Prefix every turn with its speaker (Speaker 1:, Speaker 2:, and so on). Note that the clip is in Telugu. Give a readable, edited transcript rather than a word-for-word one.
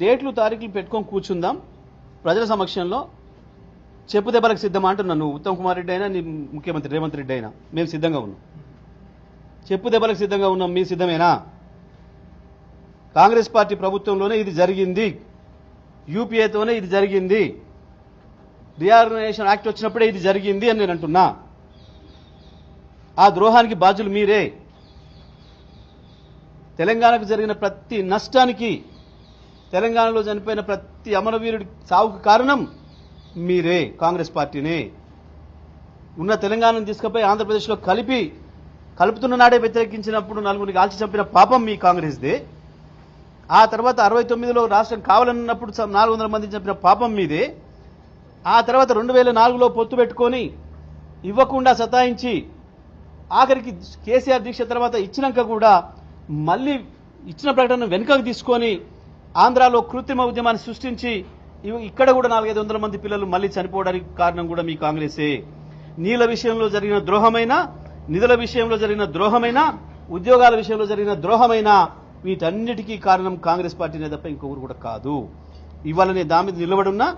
Speaker 1: డేట్లు తారీఖులు పెట్టుకొని కూర్చుందాం ప్రజల సమక్షంలో చెప్పు దెబ్బలకు సిద్ధమా అంటున్నా. నువ్వు ఉత్తమ్ కుమార్ రెడ్డి అయినా నీ ముఖ్యమంత్రి రేవంత్ రెడ్డి అయినా మేము సిద్ధంగా ఉన్నాం. చెప్పు దెబ్బలకు సిద్ధంగా ఉన్నాం. మీ సిద్ధమేనా? కాంగ్రెస్ పార్టీ ప్రభుత్వంలోనే ఇది జరిగింది, యూపీఏతోనే ఇది జరిగింది, రీఆర్గనైజేషన్ యాక్ట్ వచ్చినప్పుడే ఇది జరిగింది అని నేను అంటున్నా. ఆ ద్రోహానికి బాధ్యులు మీరే. తెలంగాణకు జరిగిన ప్రతి నష్టానికి, తెలంగాణలో చనిపోయిన ప్రతి అమరవీరుడి సావుకు కారణం మీరే, కాంగ్రెస్ పార్టీనే. ఉన్న తెలంగాణను తీసుకుపోయి ఆంధ్రప్రదేశ్లో కలుపుతున్న నాడే వ్యతిరేకించినప్పుడు నలుగురిని కాల్చి చంపిన పాపం మీ కాంగ్రెస్దే. ఆ తర్వాత 69లో రాష్ట్రం కావాలన్నప్పుడు 400 మంది చంపిన పాపం మీదే. ఆ తర్వాత 2004లో పొత్తు పెట్టుకొని ఇవ్వకుండా సతాయించి ఆఖరికి కేసీఆర్ దీక్ష తర్వాత ఇచ్చినాక కూడా మళ్ళీ ఇచ్చిన ప్రకటన వెనుకకు తీసుకొని ఆంధ్రాలో కృత్రిమ ఉద్యమాన్ని సృష్టించి ఇక్కడ కూడా 400-500 మంది పిల్లలు మళ్ళీ చనిపోవడానికి కారణం కూడా మీ కాంగ్రెసే. నీళ్ల విషయంలో జరిగిన ద్రోహమైనా, నిధుల విషయంలో జరిగిన ద్రోహమైనా, ఉద్యోగాల విషయంలో జరిగిన ద్రోహమైనా వీటన్నిటికీ కారణం కాంగ్రెస్ పార్టీనే తప్ప ఇంకొకరు కూడా కాదు. ఇవాళ నేను దాని మీద నిలబడున్నా.